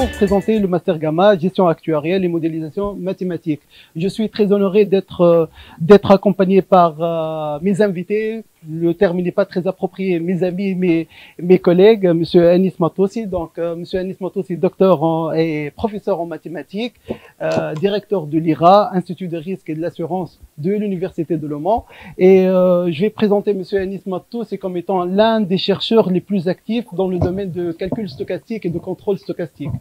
pour présenter le Master Gamma, gestion actuarielle et modélisation mathématique. Je suis très honoré d'être accompagné par mes invités. Le terme n'est pas très approprié, mes amis, mes collègues, Monsieur Anis Matossi. Donc, Monsieur Anis Matossi, docteur et professeur en mathématiques, directeur de l'IRA, Institut de risque et de l'assurance de l'Université de Le Mans. Et je vais présenter Monsieur Anis Matossi comme étant l'un des chercheurs les plus actifs dans le domaine de calcul stochastique et de contrôle stochastique.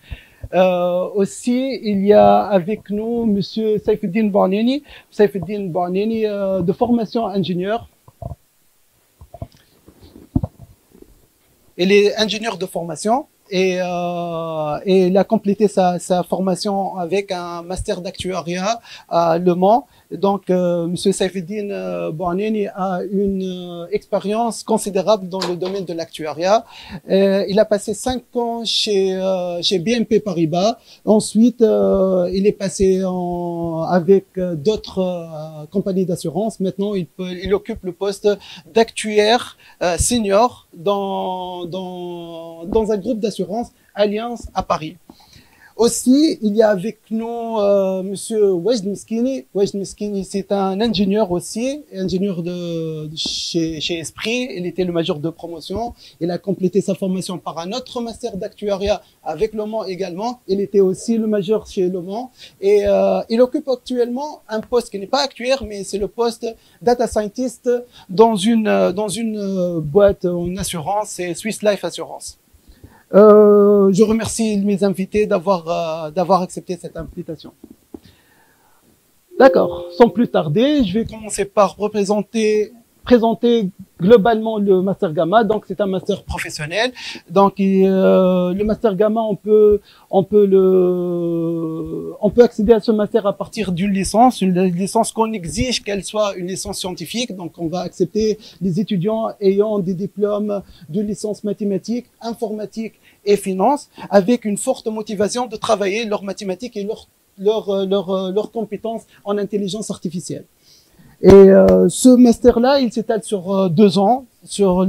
Aussi, il y a avec nous Monsieur Saifeddine Bouaneni, de formation ingénieur. Il est ingénieur de formation et il a complété sa formation avec un master d'actuariat à Le Mans. Donc, Monsieur Saifeddine Bouaneni a une expérience considérable dans le domaine de l'actuariat. Il a passé 5 ans chez BNP Paribas. Ensuite, il est passé avec d'autres compagnies d'assurance. Maintenant, il occupe le poste d'actuaire senior dans un groupe d'assurance Allianz à Paris. Aussi, il y a avec nous Monsieur Wajd Miskini. Wajd Miskini, c'est un ingénieur aussi, ingénieur chez Esprit. Il était le major de promotion. Il a complété sa formation par un autre master d'actuariat avec Le Mans également. Il était aussi le major chez Le Mans. Et il occupe actuellement un poste qui n'est pas actuaire, mais c'est le poste data scientist dans une boîte en assurance, c'est Swiss Life Assurance. Je remercie mes invités d'avoir accepté cette invitation. D'accord. Sans plus tarder, je vais commencer par présenter globalement le Master Gamma. Donc, c'est un master professionnel. Donc, le Master Gamma, on peut accéder à ce master à partir d'une licence qu'on exige qu'elle soit une licence scientifique. Donc, on va accepter les étudiants ayant des diplômes de licence mathématiques, informatique et finance, avec une forte motivation de travailler leurs mathématiques et leurs compétences en intelligence artificielle. Et ce master-là, il s'étale sur 2 ans.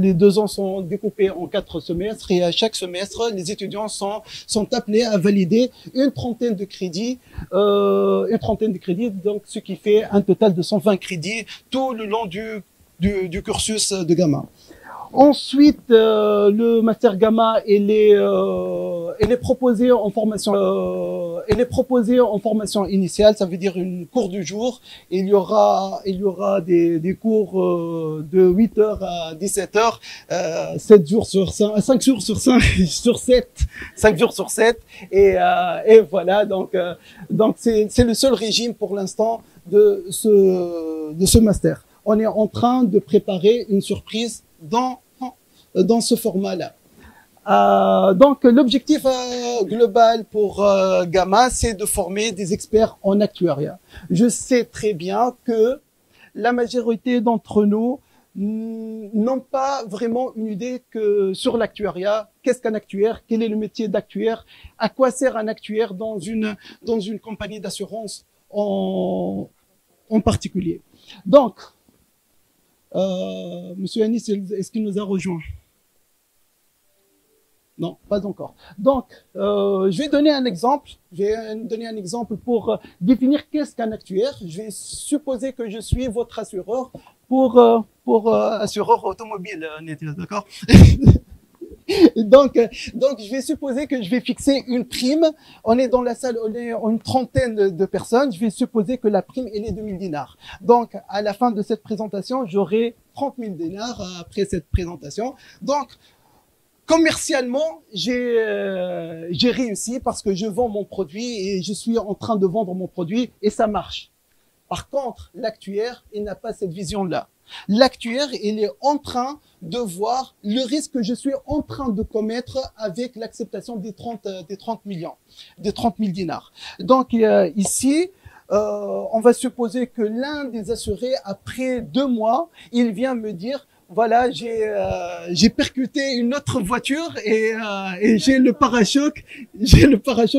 Les 2 ans sont découpés en 4 semestres et à chaque semestre, les étudiants sont appelés à valider une trentaine de crédits, donc ce qui fait un total de 120 crédits tout le long du cursus de Gamma. Ensuite, le Master Gamma, il est proposé en formation initiale, ça veut dire une cours du jour. Il y aura des cours de 8h à 17h, 7 jours sur 5, 5 jours sur 5 sur 7, 5 jours sur 7 et voilà, donc c'est le seul régime pour l'instant de ce master. On est en train de préparer une surprise dans ce format-là. Donc, l'objectif global pour Gamma, c'est de former des experts en actuariat. Je sais très bien que la majorité d'entre nous n'ont pas vraiment une idée sur l'actuariat. Qu'est-ce qu'un actuaire? Quel est le métier d'actuaire? À quoi sert un actuaire dans une compagnie d'assurance en particulier? Donc, Monsieur Anis, est-ce qu'il nous a rejoint? Non, pas encore. Donc, je vais donner un exemple. Je vais donner un exemple pour définir qu'est-ce qu'un actuaire. Je vais supposer que je suis votre assureur pour assureur automobile, d'accord? Donc, je vais supposer que je vais fixer une prime. On est dans la salle, on est une trentaine de personnes. Je vais supposer que la prime, elle est de 1000 dinars. Donc, à la fin de cette présentation, j'aurai 30 000 dinars après cette présentation. Donc, commercialement, j'ai réussi parce que je vends mon produit et je suis en train de vendre mon produit et ça marche. Par contre, l'actuaire, il n'a pas cette vision-là. L'actuaire, il est en train de voir le risque que je suis en train de commettre avec l'acceptation des 30 000 dinars. Donc ici, on va supposer que l'un des assurés, après 2 mois, il vient me dire, voilà, j'ai percuté une autre voiture et j'ai le pare-choc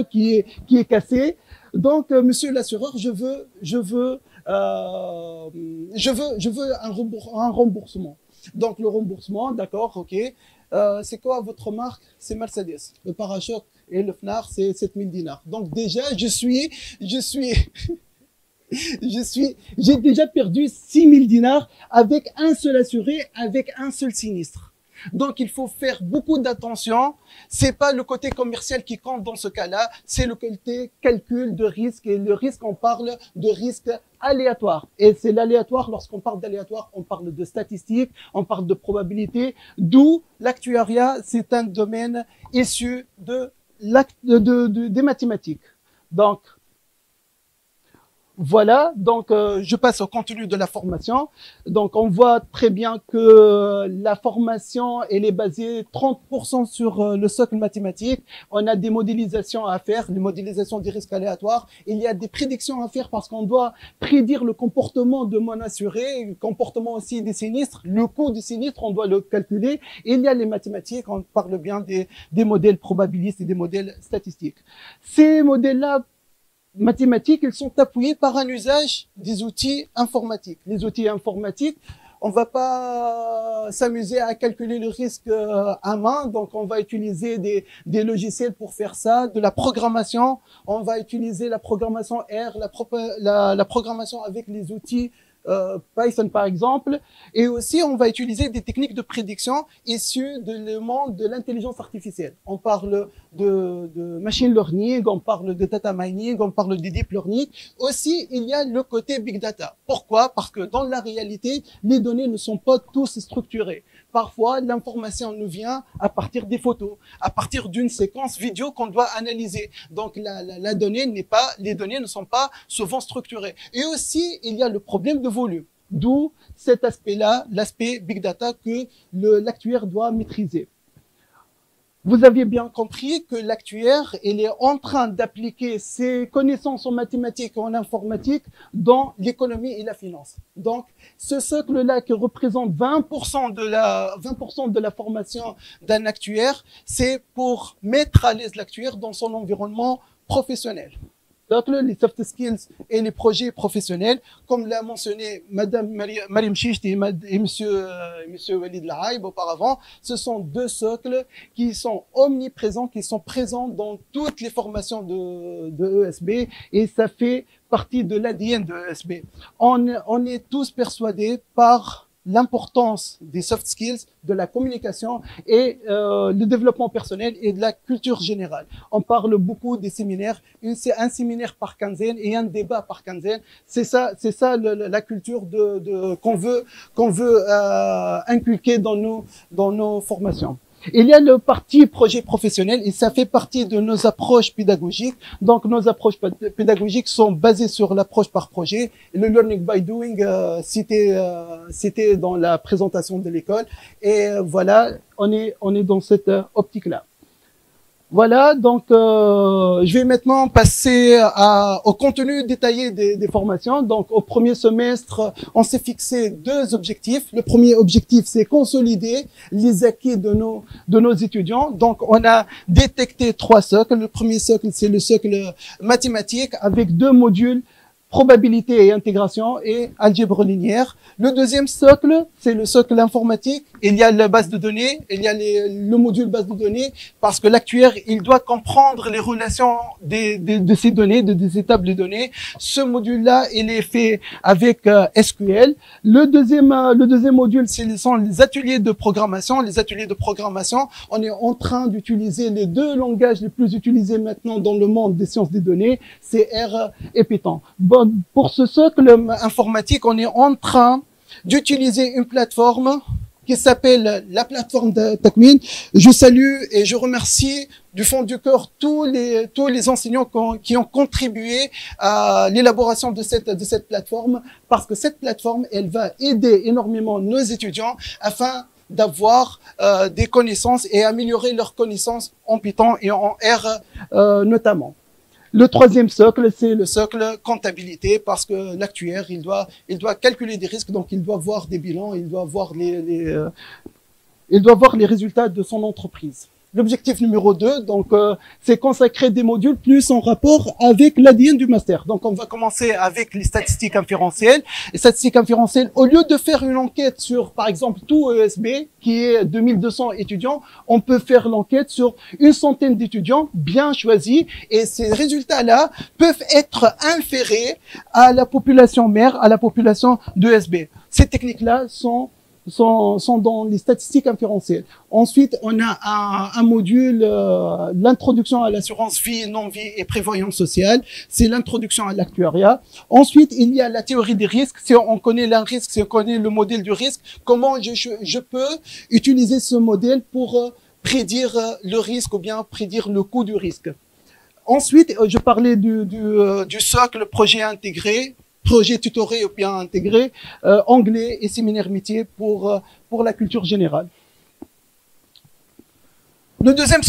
qui est cassé. Donc, monsieur l'assureur, je veux un remboursement. Donc, le remboursement, d'accord, ok. C'est quoi votre marque? C'est Mercedes. Le pare-choc, et le FNAR, c'est 7000 dinars. Donc déjà, j'ai déjà perdu 6000 dinars avec un seul assuré, avec un seul sinistre. Donc, il faut faire beaucoup d'attention. C'est pas le côté commercial qui compte dans ce cas-là, c'est le côté calcul de risque. Et le risque, on parle de risque aléatoire. Et c'est l'aléatoire, lorsqu'on parle d'aléatoire, on parle de statistiques, on parle de probabilité, d'où l'actuariat, c'est un domaine issu des mathématiques. Donc, voilà, donc je passe au contenu de la formation. Donc on voit très bien que la formation elle est basée 30% sur le socle mathématique. On a des modélisations à faire, les modélisations des risques aléatoires. Il y a des prédictions à faire parce qu'on doit prédire le comportement de mon assuré, le comportement aussi des sinistres, le coût du sinistre, on doit le calculer. Et il y a les mathématiques, on parle bien des modèles probabilistes et des modèles statistiques. Ces modèles-là mathématiques, ils sont appuyés par un usage des outils informatiques. Les outils informatiques, on va pas s'amuser à calculer le risque à main, donc on va utiliser des logiciels pour faire ça, de la programmation, on va utiliser la programmation R, la programmation avec les outils Python par exemple, et aussi on va utiliser des techniques de prédiction issues du monde de l'intelligence artificielle. On parle de machine learning, on parle de data mining, on parle de deep learning. Aussi, il y a le côté big data. Pourquoi? Parce que dans la réalité, les données ne sont pas tous structurées. Parfois, l'information nous vient à partir des photos, à partir d'une séquence vidéo qu'on doit analyser. Donc, les données ne sont pas souvent structurées. Et aussi, il y a le problème de volume. D'où cet aspect-là, l'aspect big data que l'actuaire doit maîtriser. Vous avez bien compris que l'actuaire, il est en train d'appliquer ses connaissances en mathématiques et en informatique dans l'économie et la finance. Donc, ce socle-là qui représente 20% de la formation d'un actuaire, c'est pour mettre à l'aise l'actuaire dans son environnement professionnel. Donc, les soft skills et les projets professionnels, comme l'a mentionné Madame Mariam Chichti et Monsieur Walid Lahaib auparavant, ce sont deux socles qui sont omniprésents, qui sont présents dans toutes les formations de ESB, et ça fait partie de l'ADN de ESB. On est tous persuadés par l'importance des soft skills, de la communication et le développement personnel et de la culture générale. On parle beaucoup des séminaires, c'est un séminaire par quinzaine et un débat par quinzaine. C'est ça la culture qu'on veut inculquer dans nos formations. Il y a le parti projet professionnel et ça fait partie de nos approches pédagogiques. Donc, nos approches pédagogiques sont basées sur l'approche par projet. Le learning by doing, c'était dans la présentation de l'école. Et voilà, on est dans cette optique-là. Voilà, donc je vais maintenant passer au contenu détaillé des formations. Donc au premier semestre, on s'est fixé deux objectifs. Le premier objectif, c'est consolider les acquis de nos étudiants. Donc on a détecté trois socles. Le premier socle, c'est le socle mathématique avec deux modules, probabilité et intégration et algèbre linéaire. Le deuxième socle, c'est le socle informatique. Il y a la base de données, il y a le module base de données, parce que l'actuaire, il doit comprendre les relations de ces données, des étapes de données. Ce module-là, il est fait avec SQL. Le deuxième module, ce sont les ateliers de programmation. Les ateliers de programmation, on est en train d'utiliser les deux langages les plus utilisés maintenant dans le monde des sciences des données, c'est R et Python. Bon, pour ce socle informatique, on est en train d'utiliser une plateforme qui s'appelle la plateforme de Takmin. Je salue et je remercie du fond du cœur tous les enseignants qui ont contribué à l'élaboration de cette plateforme, parce que cette plateforme, elle va aider énormément nos étudiants afin d'avoir des connaissances et améliorer leurs connaissances en Python et en R notamment. Le troisième socle, c'est le socle comptabilité, parce que l'actuaire, il doit calculer des risques, donc il doit voir des bilans, il doit voir les résultats de son entreprise. L'objectif numéro 2, donc, c'est consacrer des modules plus en rapport avec l'ADN du master. Donc, on va commencer avec les statistiques inférentielles. Les statistiques inférentielles, au lieu de faire une enquête sur, par exemple, tout ESB, qui est 2200 étudiants, on peut faire l'enquête sur une centaine d'étudiants bien choisis. Et ces résultats-là peuvent être inférés à la population mère, à la population d'ESB. Ces techniques-là sont dans les statistiques inférentielles. Ensuite, on a un module, l'introduction à l'assurance vie, non-vie et prévoyance sociale. C'est l'introduction à l'actuariat. Ensuite, il y a la théorie des risques. Si on connaît un risque, si on connaît le modèle du risque, comment je peux utiliser ce modèle pour prédire le risque ou bien prédire le coût du risque. Ensuite, je parlais du socle projet intégré, projet tutoré ou bien intégré, anglais et séminaire métier pour la culture générale. Le deuxième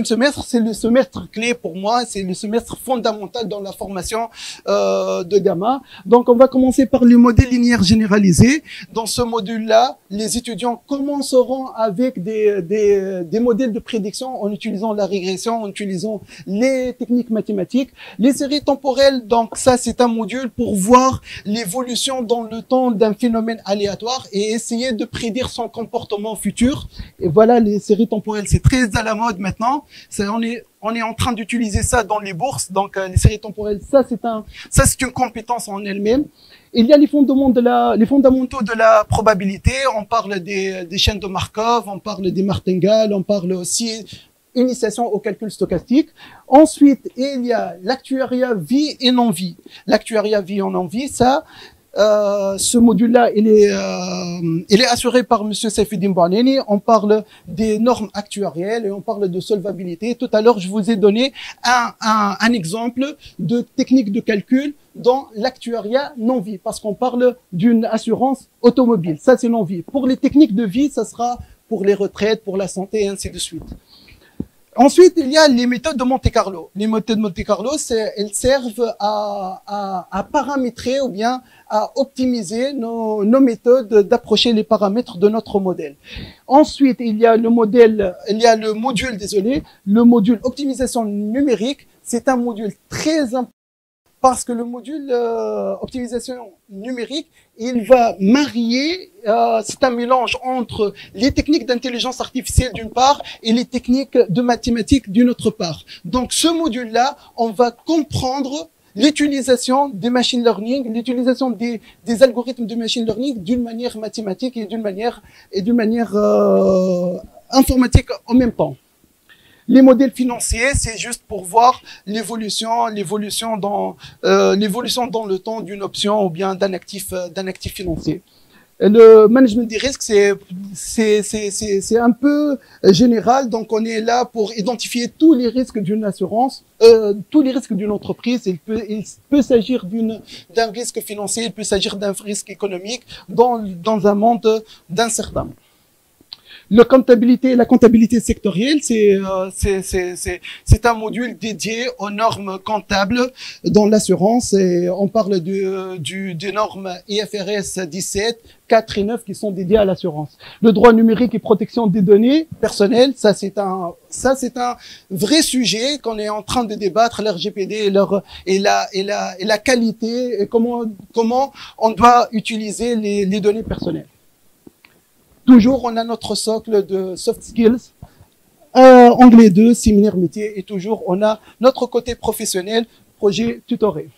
semestre, c'est le semestre clé pour moi, c'est le semestre fondamental dans la formation de Gamma. Donc, on va commencer par le modèle linéaire généralisé. Dans ce module-là, les étudiants commenceront avec des modèles de prédiction en utilisant la régression, en utilisant les techniques mathématiques. Les séries temporelles, donc ça, c'est un module pour voir l'évolution dans le temps d'un phénomène aléatoire et essayer de prédire son comportement futur. Et voilà, les séries temporelles, c'est très à la mode maintenant. On est en train d'utiliser ça dans les bourses. Donc, les séries temporelles, ça c'est une compétence en elle-même. Il y a les fondamentaux de la probabilité. On parle des chaînes de Markov, on parle des martingales, on parle aussi initiation au calcul stochastique. Ensuite, il y a l'actuariat vie et non-vie. L'actuariat vie et non-vie, ça, ce module-là, il est assuré par Monsieur Saifuddin Bouaneni. On parle des normes actuarielles et on parle de solvabilité. Tout à l'heure, je vous ai donné un exemple de technique de calcul dans l'actuariat non-vie, parce qu'on parle d'une assurance automobile. Ça, c'est non-vie. Pour les techniques de vie, ça sera pour les retraites, pour la santé, et ainsi de suite. Ensuite, il y a les méthodes de Monte-Carlo. Les méthodes de Monte-Carlo, elles servent à paramétrer ou bien à optimiser nos méthodes d'approcher les paramètres de notre modèle. Ensuite, il y a le module optimisation numérique. C'est un module très important parce que le module optimisation numérique, il va marier, c'est un mélange entre les techniques d'intelligence artificielle d'une part et les techniques de mathématiques d'une autre part. Donc ce module-là, on va comprendre l'utilisation des machine learning, l'utilisation des algorithmes de machine learning d'une manière mathématique et d'une manière informatique en même temps. Les modèles financiers, c'est juste pour voir l'évolution dans le temps d'une option ou bien d'un actif financier. Le management des risques, c'est un peu général. Donc, on est là pour identifier tous les risques d'une assurance, tous les risques d'une entreprise. Il peut s'agir d'un risque financier, il peut s'agir d'un risque économique dans un monde d'incertain. La comptabilité sectorielle, c'est un module dédié aux normes comptables dans l'assurance et on parle des normes IFRS 17, 4 et 9 qui sont dédiées à l'assurance. Le droit numérique et protection des données personnelles, ça c'est un vrai sujet qu'on est en train de débattre, l'RGPD et la qualité et comment on doit utiliser les données personnelles. Toujours, on a notre socle de soft skills, anglais 2, séminaire métier, et toujours, on a notre côté professionnel, projet tutoré.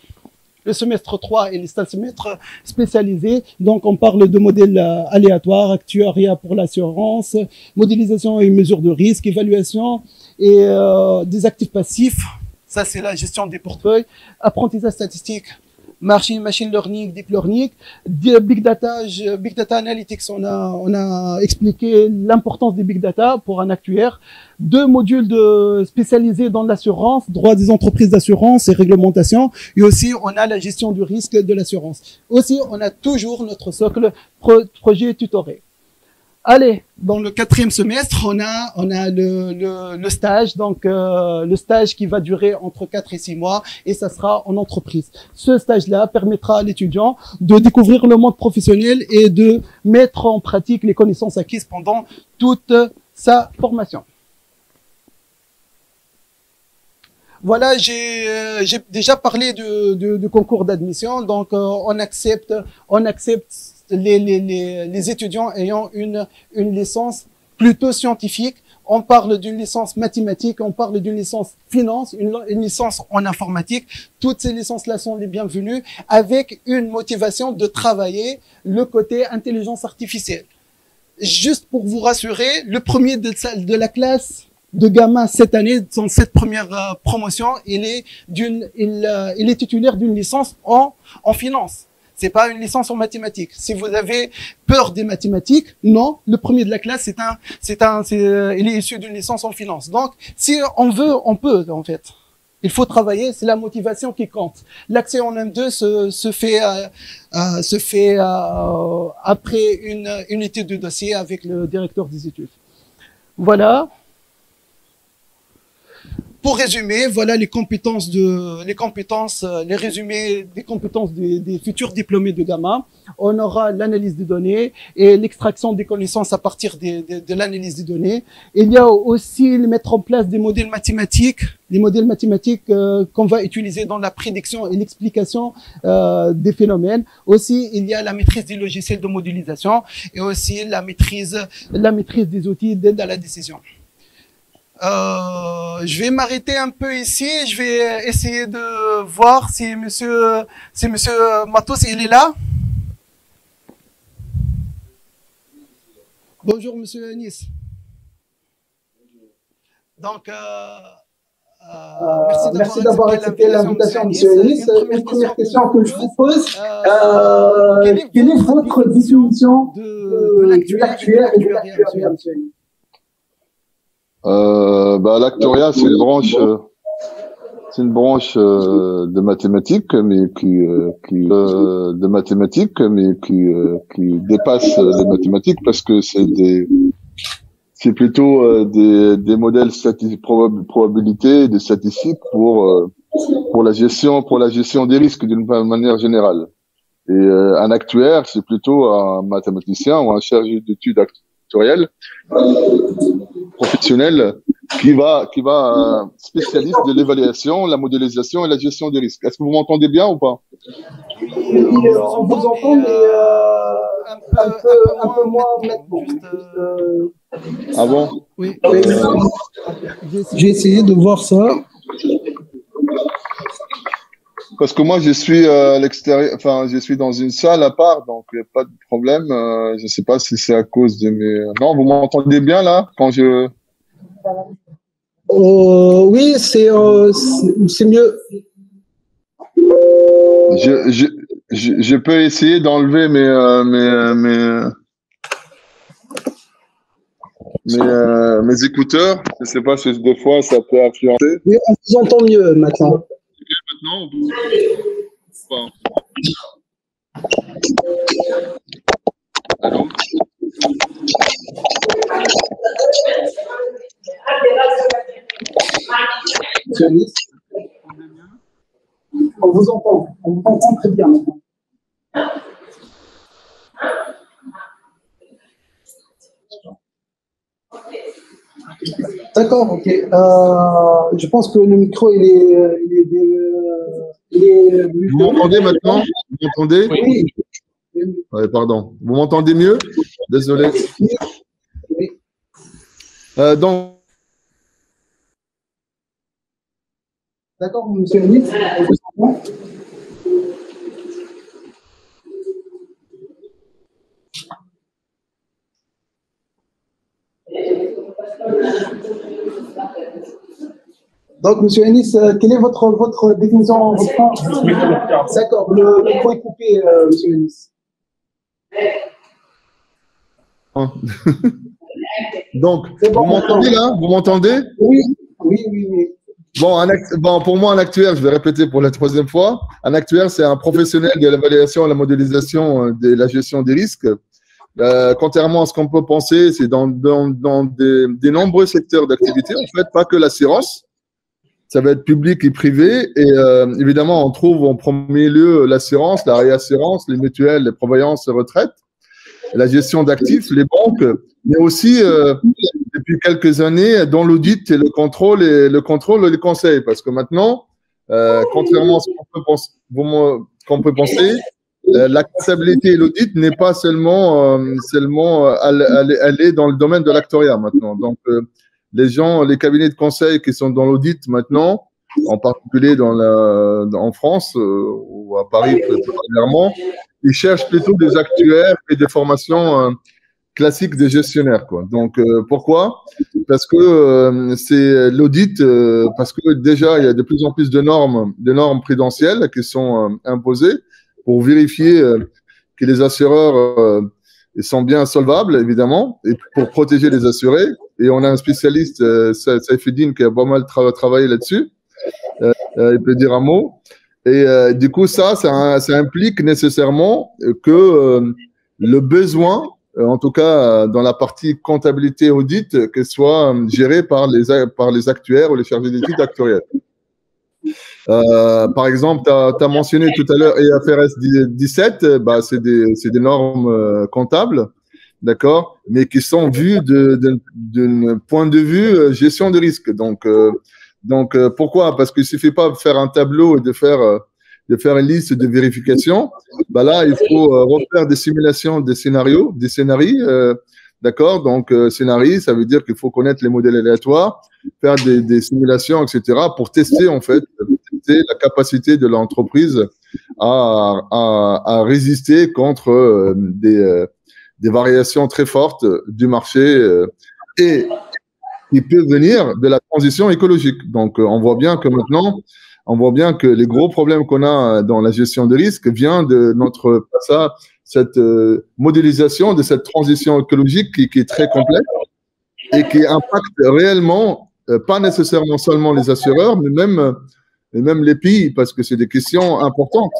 Le semestre 3 et les semestres spécialisés, donc on parle de modèles aléatoires, actuariat pour l'assurance, modélisation et mesure de risque, évaluation et des actifs passifs, ça c'est la gestion des portefeuilles, apprentissage statistique, machine learning, deep learning, big data analytics. On a expliqué l'importance des big data pour un actuaire. 2 modules spécialisés dans l'assurance, droit des entreprises d'assurance et réglementation. Et aussi, on a la gestion du risque de l'assurance. Aussi, on a toujours notre socle projet tutoré. Allez, dans le 4e semestre, on a le stage, donc le stage qui va durer entre 4 et 6 mois, et ça sera en entreprise. Ce stage-là permettra à l'étudiant de découvrir le monde professionnel et de mettre en pratique les connaissances acquises pendant toute sa formation. Voilà, j'ai déjà parlé du concours d'admission. Donc, on accepte les étudiants ayant une licence plutôt scientifique. On parle d'une licence mathématique, on parle d'une licence finance, une licence en informatique. Toutes ces licences-là sont les bienvenues, avec une motivation de travailler le côté intelligence artificielle. Juste pour vous rassurer, le premier de la classe de gamins cette année, dans cette première promotion, il est titulaire d'une licence en finance. C'est pas une licence en mathématiques. Si vous avez peur des mathématiques, non, le premier de la classe, il est issu d'une licence en finance. Donc, si on veut, on peut, en fait. Il faut travailler, c'est la motivation qui compte. L'accès en M2 se fait après une étude de dossier avec le directeur des études. Voilà. Pour résumer, voilà les résumés des compétences des futurs diplômés de gamma. On aura l'analyse des données et l'extraction des connaissances à partir de l'analyse des données. Il y a aussi mettre en place des modèles mathématiques, qu'on va utiliser dans la prédiction et l'explication des phénomènes. Aussi, il y a la maîtrise des logiciels de modélisation et aussi la maîtrise des outils d'aide à la décision. Je vais m'arrêter un peu ici. Je vais essayer de voir si monsieur Matos, il est là. Bonjour, monsieur Anis. Donc, merci d'avoir accepté l'invitation, monsieur Anis. Une première question que je vous pose, quelle est votre définition de l'actuaire et de l'actuariat, monsieur Anis? L'actuariat, c'est une branche de mathématiques, mais qui dépasse les mathématiques parce que c'est plutôt des modèles probabilité, des statistiques pour la gestion des risques d'une manière générale. Et un actuaire, c'est plutôt un mathématicien ou un chargé d'études actuarielles professionnel qui va spécialiste de l'évaluation, la modélisation et la gestion des risques. Est-ce que vous m'entendez bien ou pas? Oui, on vous entend, mais un peu moins maintenant. Ah bon? Oui. J'ai essayé de voir ça. Parce que moi, je suis à l'extérieur, enfin, je suis dans une salle à part, donc il n'y a pas de problème. Je ne sais pas si c'est à cause de mes... Non, vous m'entendez bien là quand je... Oui, c'est mieux. Je peux essayer d'enlever mes écouteurs. Je ne sais pas si des fois ça peut influencer. Oui, on vous entend mieux maintenant. Maintenant, bon. Allô? On vous entend très bien maintenant. D'accord, ok. Je pense que le micro, il est... Vous m'entendez maintenant? Vous m'entendez? Oui. Ouais, pardon. Vous m'entendez mieux? Désolé. Oui. Donc. D'accord, monsieur le ministre. Donc, monsieur Anis, quelle est votre définition? D'accord, le micro est coupé, monsieur Anis. Donc, vous m'entendez là? Vous m'entendez? Oui. Bon, pour moi, un actuaire, je vais répéter pour la troisième fois, un actuaire, c'est un professionnel de l'évaluation, la modélisation, de la gestion des risques. Contrairement à ce qu'on peut penser, c'est dans des nombreux secteurs d'activité, en fait, pas que l'assurance. Ça va être public et privé. Et évidemment, on trouve en premier lieu l'assurance, la réassurance, les mutuelles, les prévoyances, les retraites, la gestion d'actifs, les banques, mais aussi des depuis quelques années dans l'audit et le contrôle et les conseils. Parce que maintenant, contrairement à ce qu'on peut penser, la comptabilité et l'audit n'est pas seulement, elle est dans le domaine de l'actuariat maintenant. Donc, les cabinets de conseil qui sont dans l'audit maintenant, en particulier en France ou à Paris particulièrement, ils cherchent plutôt des actuaires et des formations classiques des gestionnaires, quoi. Donc, pourquoi? Parce que c'est l'audit, parce que déjà, il y a de plus en plus de normes prudentielles qui sont imposées pour vérifier que les assureurs sont bien solvables, évidemment, et pour protéger les assurés. Et on a un spécialiste, Saifeddine, qui a pas mal travaillé là-dessus. Il peut dire un mot. Et du coup, ça implique nécessairement que le besoin, en tout cas dans la partie comptabilité audit, que soit géré par les actuaires ou les chargés d'études actuarielles. Par exemple, tu as mentionné tout à l'heure IFRS 17, bah, c'est des normes comptables, d'accord, mais qui sont vues d'un point de vue gestion de risque. Donc, pourquoi? Parce qu'il ne suffit pas de faire un tableau et de faire une liste de vérification. Bah là, il faut refaire des simulations, des scénarios, d'accord? Donc, scénarii, ça veut dire qu'il faut connaître les modèles aléatoires, faire des simulations, etc., pour tester, en fait, la capacité de l'entreprise à résister contre des variations très fortes du marché et qui peut venir de la transition écologique. Donc, on voit bien que les gros problèmes qu'on a dans la gestion des risques viennent de cette modélisation de cette transition écologique qui est très complexe et qui impacte réellement, pas nécessairement seulement les assureurs, mais même les pays, parce que c'est des questions importantes.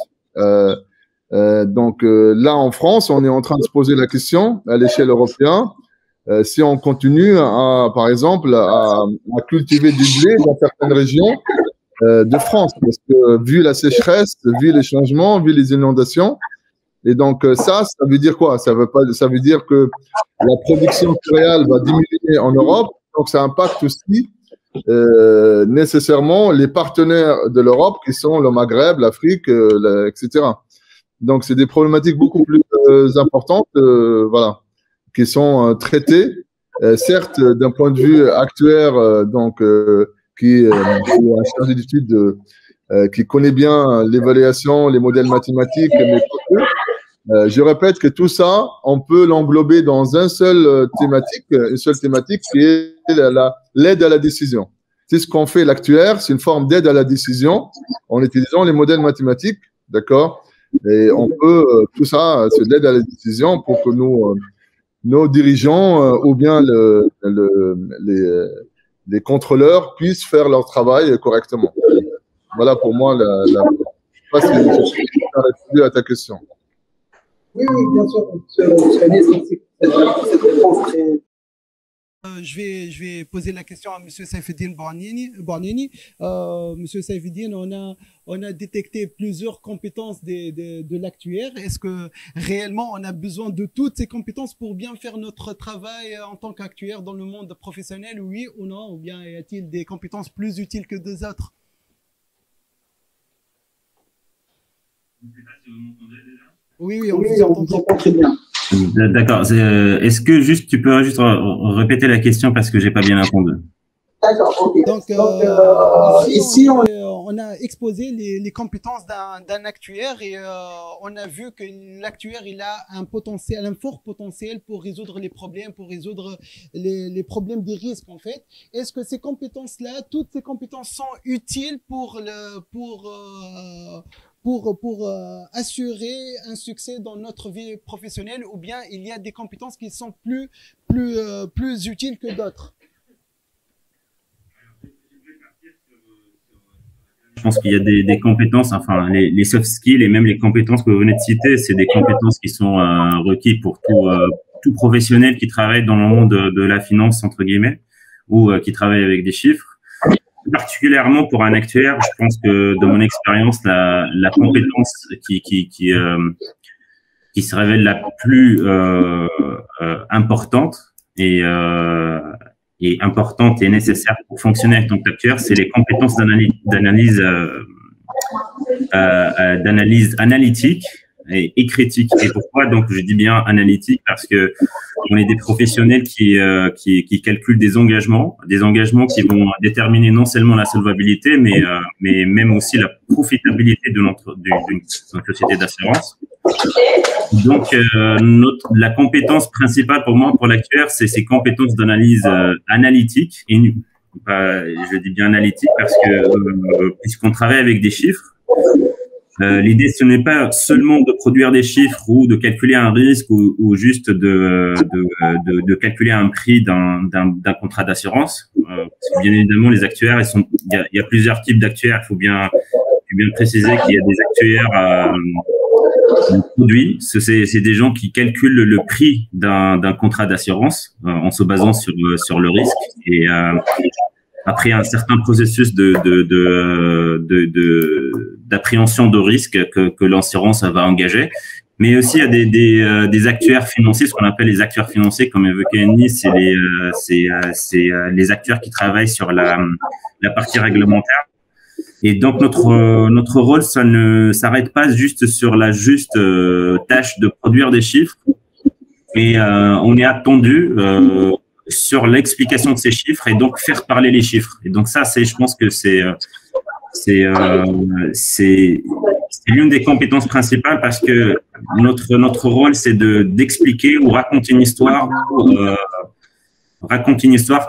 Donc là, en France, on est en train de se poser la question à l'échelle européenne, si on continue, par exemple, à cultiver du blé dans certaines régions de France, parce que vu la sécheresse, vu les changements, vu les inondations, et donc ça veut dire quoi? Ça veut dire que la production céréale va diminuer en Europe, donc ça impacte aussi nécessairement les partenaires de l'Europe qui sont le Maghreb, l'Afrique, etc. Donc c'est des problématiques beaucoup plus importantes, voilà, qui sont traitées, certes d'un point de vue actuaire, donc qui est un chargé d'études qui connaît bien l'évaluation, les modèles mathématiques, mais je répète que tout ça, on peut l'englober dans une seule thématique qui est l'aide à la décision. C'est ce qu'on fait l'actuaire, c'est une forme d'aide à la décision en utilisant les modèles mathématiques, d'accord? Et on peut, tout ça, c'est l'aide à la décision pour que nos dirigeants ou bien les contrôleurs puissent faire leur travail correctement. Voilà pour moi, je ne sais pas si j'ai répondu à ta question. Oui, bien sûr. Cette réponse très... Je vais poser la question à M. Saifeddine Bornini. Monsieur Saifeddine, on a détecté plusieurs compétences de l'actuaire. Est-ce que réellement on a besoin de toutes ces compétences pour bien faire notre travail en tant qu'actuaire dans le monde professionnel, oui ou non? Ou bien y a-t-il des compétences plus utiles que des autres? Oui, on vous entend très bien. D'accord. Est-ce que tu peux juste répéter la question parce que j'ai pas bien entendu. D'accord, ok. Donc, ici, on a exposé les compétences d'un actuaire et on a vu que l'actuaire, il a un fort potentiel pour résoudre les problèmes, pour résoudre les problèmes des risques, en fait. Est-ce que ces compétences-là, toutes ces compétences sont utiles pour assurer un succès dans notre vie professionnelle, ou bien il y a des compétences qui sont plus utiles que d'autres? Je pense qu'il y a des compétences, enfin les soft skills et même les compétences que vous venez de citer, c'est des compétences qui sont requises pour tout professionnel qui travaille dans le monde de la finance entre guillemets ou qui travaille avec des chiffres. Particulièrement pour un actuaire, je pense que de mon expérience, la compétence qui se révèle la plus importante et est importante et nécessaire pour fonctionner en tant qu'actuaire, c'est les compétences d'analyse analytique et critique. Et pourquoi donc je dis bien analytique? Parce que on est des professionnels qui calculent des engagements qui vont déterminer non seulement la solvabilité, mais même aussi la profitabilité d'une société d'assurance. Donc la compétence principale pour moi, pour l'actuaire, c'est ces compétences d'analyse analytique. Et je dis bien analytique parce que puisqu'on travaille avec des chiffres. L'idée, ce n'est pas seulement de produire des chiffres ou de calculer un risque ou juste de calculer un prix d'un contrat d'assurance. Parce que bien évidemment, les actuaires, il y a plusieurs types d'actuaires. Il faut bien préciser qu'il y a des actuaires produits. C'est des gens qui calculent le prix d'un contrat d'assurance en se basant sur le risque. Et après un certain processus d'appréhension de risque que l'assurance va engager. Mais aussi, il y a des actuaires financiers, ce qu'on appelle les actuaires financiers, comme évoqué Anis, c'est les actuaires qui travaillent sur la partie réglementaire. Et donc, notre rôle, ça ne s'arrête pas juste sur la tâche de produire des chiffres, mais on est attendu sur l'explication de ces chiffres et donc faire parler les chiffres. Et donc ça, je pense que c'est l'une des compétences principales parce que notre rôle, c'est d'expliquer ou raconter une histoire, à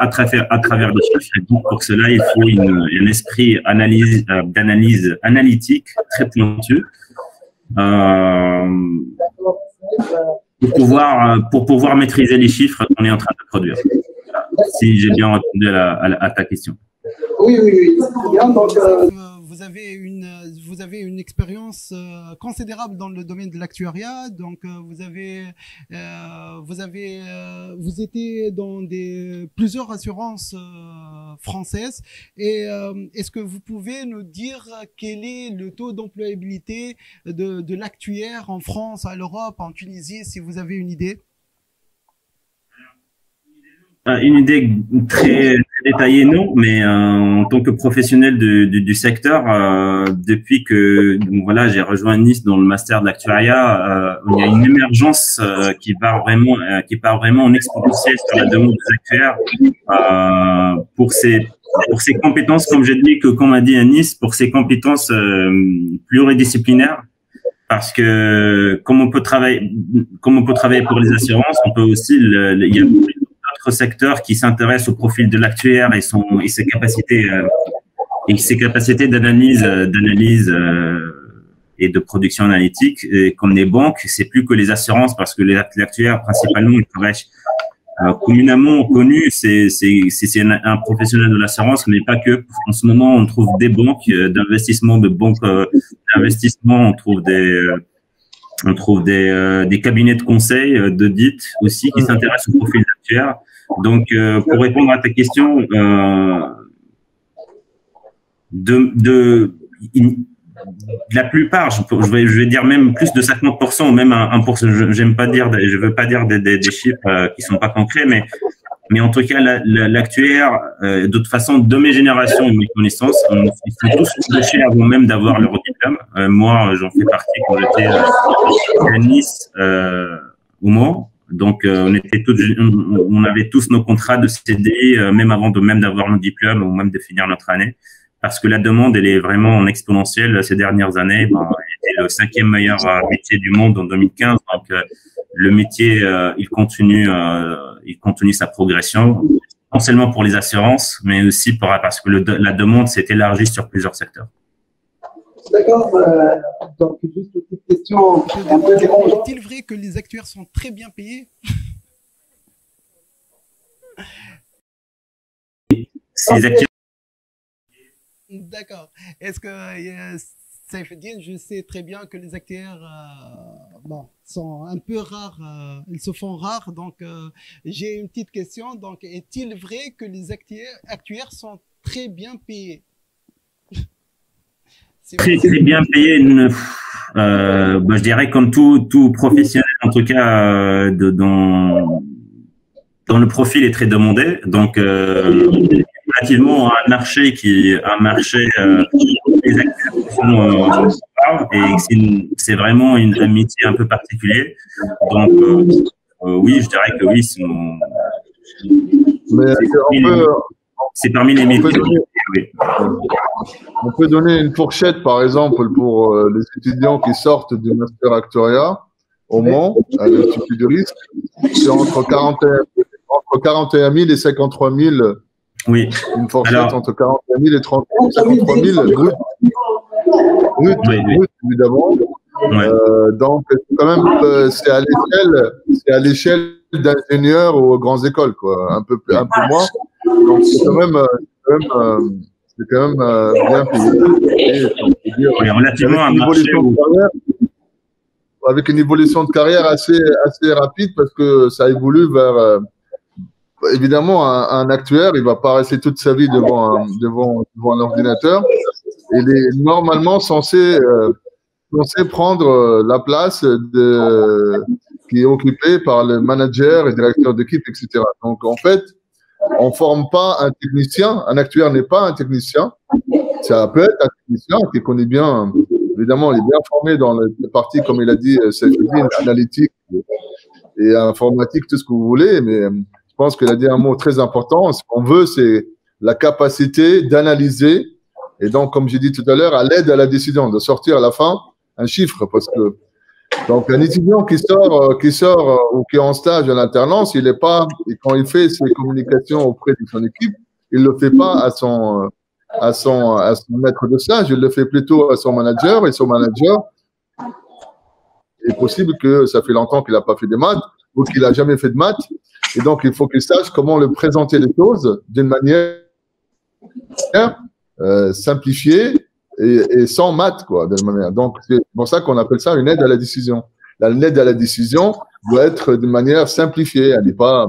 travers des chiffres. Et donc pour cela, il faut un esprit d'analyse analytique très pointu. Pour pouvoir maîtriser les chiffres qu'on est en train de produire. Si j'ai bien répondu à ta question. Oui. Bien, donc, vous avez une expérience considérable dans le domaine de l'actuariat. Donc, vous étiez dans plusieurs assurances françaises. Et est-ce que vous pouvez nous dire quel est le taux d'employabilité de l'actuaire en France, à l'Europe, en Tunisie, si vous avez une idée? Une idée très détaillée, non, mais en tant que professionnel du secteur, depuis que j'ai rejoint Nice dans le master de l'actuariat, il y a une émergence qui part vraiment en exponentiel sur la demande des actuaires pour ces compétences, comme j'ai dit, comme a dit à Nice, pour ces compétences pluridisciplinaires. Parce que comme on peut travailler pour les assurances, on peut aussi il y a d'autres secteurs qui s'intéressent au profil de l'actuaire et ses capacités d'analyse et de production analytique. Et comme les banques, c'est plus que les assurances parce que l'actuaire principalement il travaille communément connu, c'est un professionnel de l'assurance, mais pas que. En ce moment, on trouve des banques d'investissement, on trouve des cabinets de conseil, d'audit aussi qui s'intéressent au profil d'actuaire. Donc, pour répondre à ta question, la plupart, je vais dire même plus de 50%, même 1%. Je veux pas dire des chiffres qui sont pas concrets, mais en tout cas, l'actuaire, de toute façon, de mes générations et de mes connaissances, ils sont tous embauchés avant même d'avoir leur diplôme. Moi, j'en fais partie quand j'étais à Nice, au Mans. Donc, on avait tous nos contrats de CDI, même avant d'avoir nos diplômes ou même de finir notre année. Parce que la demande, elle est vraiment en exponentielle ces dernières années. Elle était le 5e meilleur métier du monde en 2015. Donc, le métier, il continue sa progression, non seulement pour les assurances, mais aussi parce que la demande s'est élargie sur plusieurs secteurs. D'accord. Donc, juste une petite question. Est-il vrai que les actuaires sont très bien payés? D'accord. Est-ce que Saifeddine, je sais très bien que les actuaires sont un peu rares, ils se font rares. Donc, j'ai une petite question. Donc, est-il vrai que les actuaires sont très bien payés? Très bien payés. Je dirais comme tout professionnel, en tout cas dont le profil est très demandé. Donc, relativement à un marché les acteurs qui sont et c'est vraiment un métier un peu particulier. Donc, oui, je dirais que oui, c'est parmi les métiers. On peut donner une fourchette, par exemple, pour les étudiants qui sortent du master actuariat au Mans, à l'Institut du risque, c'est entre 41 000 et 53 000. Oui. Une fourchette entre 41 000 et 53 000 brut, évidemment. Ouais. Donc, quand même, c'est à l'échelle d'ingénieurs aux grandes écoles, quoi, un peu moins. Donc, c'est quand même bien payé. Oui, relativement à un marché avec une évolution de carrière assez rapide, parce que ça évolue vers évidemment un actuaire, il va pas rester toute sa vie devant un ordinateur. Il est normalement censé prendre la place qui est occupée par le manager et directeur d'équipe, etc. Donc en fait, on forme pas un technicien. Un actuaire n'est pas un technicien. Ça peut être un technicien qui connaît bien. Évidemment, il est bien formé dans les parties, comme il a dit, analytique et informatique, tout ce que vous voulez. Mais je pense qu'il a dit un mot très important. Ce qu'on veut, c'est la capacité d'analyser. Et donc, comme j'ai dit tout à l'heure, à l'aide à la décision, de sortir à la fin un chiffre. Parce que, donc, un étudiant qui sort ou qui est en stage en alternance, il est pas, et quand il fait ses communications auprès de son équipe, il le fait pas à son maître de stage, il le fait plutôt à son manager, et son manager, il est possible que ça fait longtemps qu'il n'a pas fait des maths ou qu'il n'a jamais fait de maths, et donc il faut qu'il sache comment le présenter les choses d'une manière simplifiée et sans maths, quoi, d'une manière. Donc c'est pour ça qu'on appelle ça une aide à la décision. L'aide à la décision doit être de manière simplifiée. Elle n'est pas,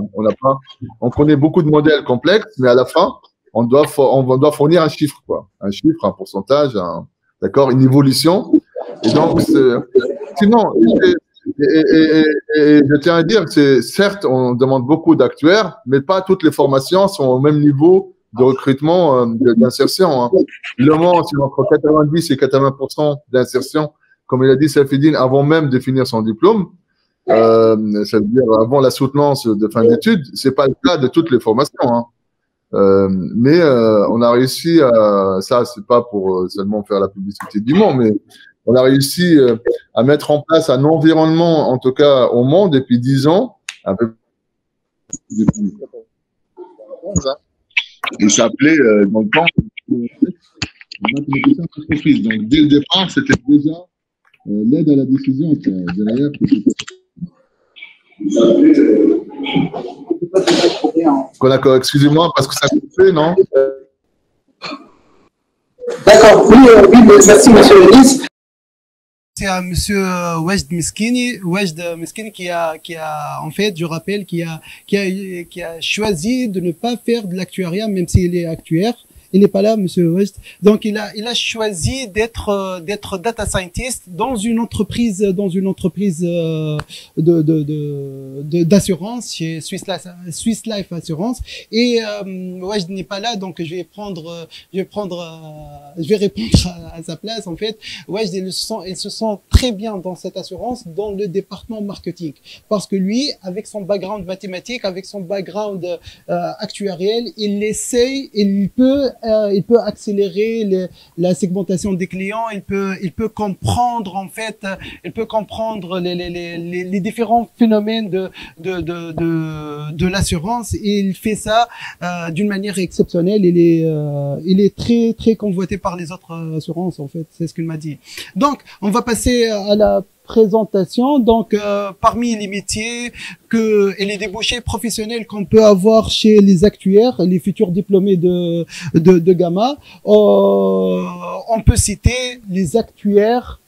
on connaît beaucoup de modèles complexes, mais à la fin, on doit fournir un chiffre, quoi. Un chiffre, un pourcentage, d'accord, une évolution. Et donc, sinon, et je tiens à dire que certes, on demande beaucoup d'actuaires, mais pas toutes les formations sont au même niveau de recrutement, d'insertion, hein. Le Mans, c'est entre 90 et 80% d'insertion, comme il a dit Saifeddine, avant même de finir son diplôme. Ça veut dire avant la soutenance de fin d'études. C'est pas le cas de toutes les formations, hein. Mais on a réussi à, ça c'est pas pour seulement faire la publicité du Mans, mais on a réussi à mettre en place un environnement, en tout cas au Mans, depuis 10 ans, un peu depuis 11 ans. Il s'appelait dans le temps entreprise. Donc dès le départ, c'était déjà l'aide à la décision derrière. Excusez-moi, parce que ça fait, non? D'accord, oui, merci, monsieur Elis. C'est à monsieur Wajd Miskini qui a, en fait, je rappelle, qui a choisi de ne pas faire de l'actuariat, même s'il est actuaire. Il n'est pas là, monsieur West. Donc, il a choisi d'être data scientist dans une entreprise d'assurance chez Swiss Life Assurance. Et, West n'est pas là, donc je vais répondre à sa place, en fait. West, il se sent très bien dans cette assurance, dans le département marketing. Parce que lui, avec son background mathématique, avec son background, actuariel, il peut accélérer la segmentation des clients, il peut comprendre, en fait, les différents phénomènes de l'assurance, et il fait ça d'une manière exceptionnelle. Il est très très convoité par les autres assurances, en fait, c'est ce qu'il m'a dit. Donc on va passer à la présentation. Donc parmi les métiers et les débouchés professionnels qu'on peut avoir chez les actuaires, les futurs diplômés de Gamma, on peut citer les actuaires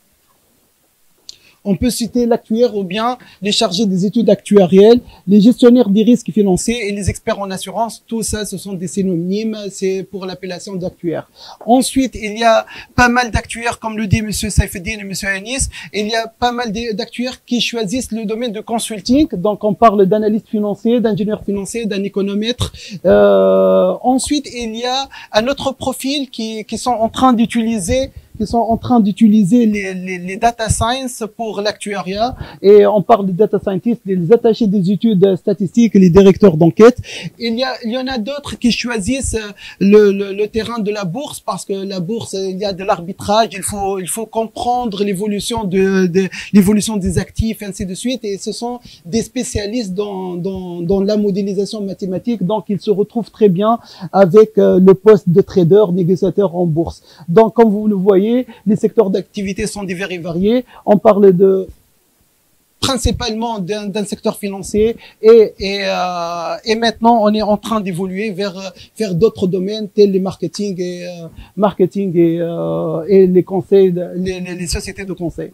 On peut citer l'actuaire ou bien les chargés des études actuarielles, les gestionnaires des risques financiers et les experts en assurance. Tout ça, ce sont des synonymes, c'est pour l'appellation d'actuaire. Ensuite, il y a pas mal d'actuaires, comme le dit Monsieur Saifeddine et Monsieur Anis. Il y a pas mal d'actuaires qui choisissent le domaine de consulting. Donc, on parle d'analyste financier, d'ingénieur financier, d'un économètre. Ensuite, il y a un autre profil qui sont en train d'utiliser les data science pour l'actuariat, et on parle de data scientists, les attachés des études statistiques, les directeurs d'enquête. Il y en a d'autres qui choisissent le terrain de la bourse, parce que la bourse, il y a de l'arbitrage, il faut comprendre l'évolution l'évolution des actifs, ainsi de suite, et ce sont des spécialistes dans la modélisation mathématique, donc ils se retrouvent très bien avec le poste de trader, négociateur en bourse. Donc, comme vous le voyez, les secteurs d'activité sont divers et variés. On parle principalement d'un secteur financier, et maintenant on est en train d'évoluer vers d'autres domaines tels les marketing et les conseils, les sociétés de conseil.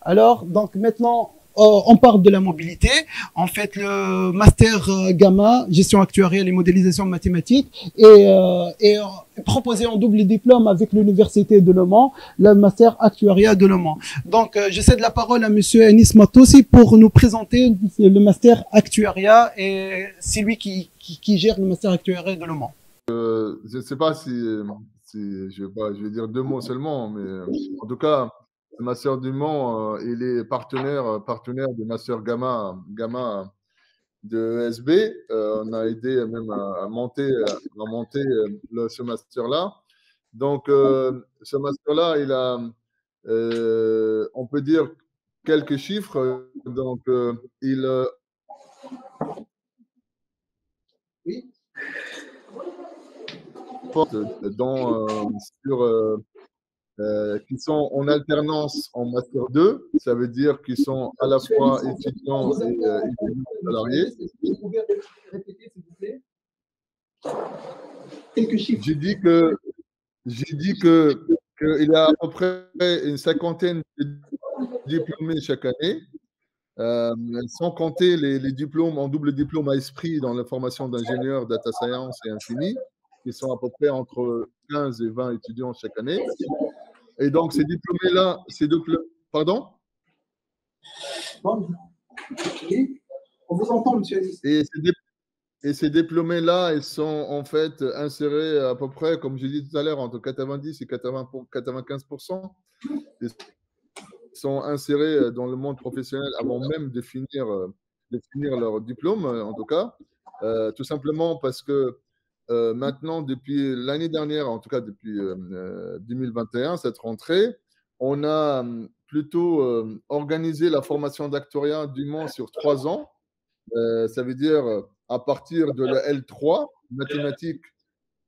Alors, donc maintenant, on parle de la mobilité. En fait, le master Gamma, gestion actuarielle et modélisation mathématique, est proposé en double diplôme avec l'université de Le Mans, le master actuariat de Le Mans. Donc, je cède la parole à Monsieur Anis Matossi pour nous présenter le master actuariat, et c'est lui qui gère le master actuariat de Le Mans. Je ne sais pas si je vais dire deux mots seulement, mais en tout cas, le master du Mans, il est partenaire du master Gamma de ESB. On a aidé même à monter ce master-là. Donc, ce master-là, il a, on peut dire, quelques chiffres. Donc, oui, qui sont en alternance en Master 2, ça veut dire qu'ils sont à la fois étudiants et salariés. Vous pouvez répéter, s'il vous plaît? Quelques chiffres. J'ai dit qu'il y a à peu près une cinquantaine de diplômés chaque année, sans compter les diplômes en double diplôme à esprit dans la formation d'ingénieur, data science et infini, qui sont à peu près entre 15 et 20 étudiants chaque année. Et donc, ces diplômés-là, pardon? On vous entend, monsieur. Et ces diplômés-là, ils sont en fait insérés à peu près, comme j'ai dit tout à l'heure, entre 90 et 95%. Ils sont insérés dans le monde professionnel avant même de finir leur diplôme, en tout cas. Tout simplement parce que maintenant, depuis l'année dernière, en tout cas depuis 2021, cette rentrée, on a plutôt organisé la formation d'actuariat du Mans sur 3 ans. Ça veut dire à partir de la L3, mathématiques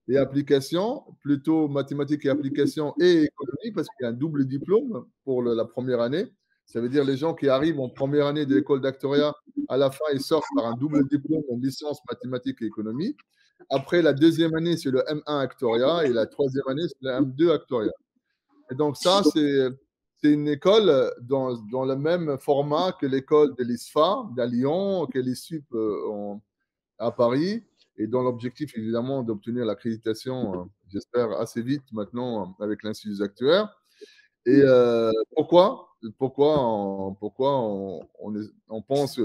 et applications, plutôt mathématiques et applications et économie, parce qu'il y a un double diplôme pour la première année. Ça veut dire les gens qui arrivent en première année de l'école d'actuariat, à la fin, ils sortent par un double diplôme en licence mathématiques et économie. Après, la deuxième année, c'est le M1 actuariat, et la troisième année, c'est le M2 actuariat. Et donc ça, c'est une école dans le même format que l'école de l'ISFA à Lyon, que l'ISUP à Paris, et dans l'objectif, évidemment, d'obtenir l'accréditation, j'espère, assez vite maintenant avec l'Institut des actuaires. Et pourquoi on pense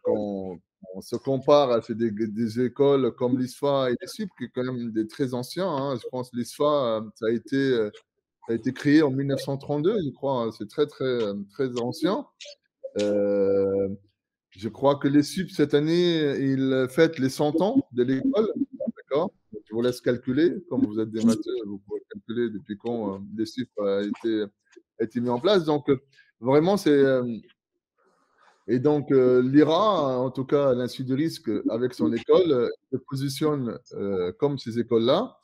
qu'on se compare à des écoles comme l'ISFA et l'ISUP, qui est quand même des très anciens. Hein. Je pense que l'ISFA, ça a été créé en 1932, je crois. C'est très, très, très ancien. Je crois que l'ISUP, cette année, il fête les 100 ans de l'école. D'accord? Je vous laisse calculer. Comme vous êtes des matheux, vous pouvez calculer depuis quand l'ISUP a été mis en place. Donc, vraiment, c'est... Et donc, l'IRA, en tout cas, l'Institut du risque, avec son école, se positionne comme ces écoles-là.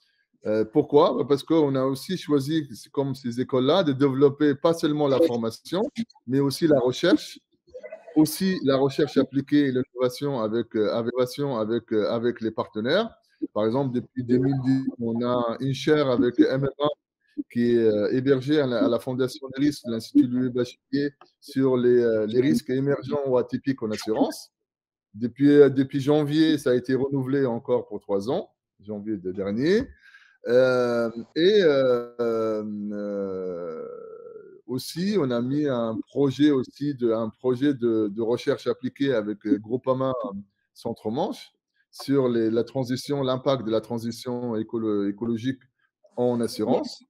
Pourquoi? Parce qu'on a aussi choisi, comme ces écoles-là, de développer pas seulement la formation, mais aussi la recherche appliquée et l'innovation avec les partenaires. Par exemple, depuis 2010, on a InShare avec MMA qui est hébergé à la Fondation des risques de l'Institut Louis Bachelier sur les risques émergents ou atypiques en assurance. Depuis janvier, ça a été renouvelé encore pour 3 ans, janvier dernier. Aussi, on a mis un projet de recherche appliquée avec Groupama Centre-Manche sur l'impact de la transition écologique en assurance.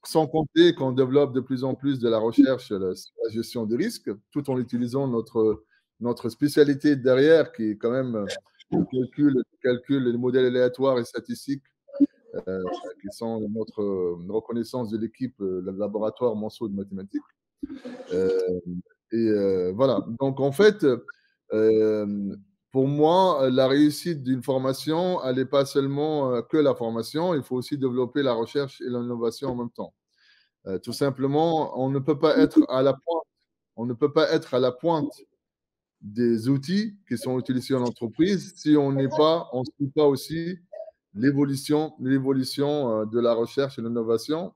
Sans compter qu'on développe de plus en plus de la recherche sur la gestion des risques, tout en utilisant notre spécialité derrière, qui est quand même calcul les modèles aléatoires et statistiques, qui sont notre reconnaissance de l'équipe, le laboratoire Monceau de mathématiques. Voilà. Donc, en fait, pour moi, la réussite d'une formation, elle n'est pas seulement que la formation, il faut aussi développer la recherche et l'innovation en même temps. Tout simplement, on ne peut pas être à la pointe, on ne peut pas être à la pointe des outils qui sont utilisés en entreprise si on ne suit pas aussi l'évolution de la recherche et l'innovation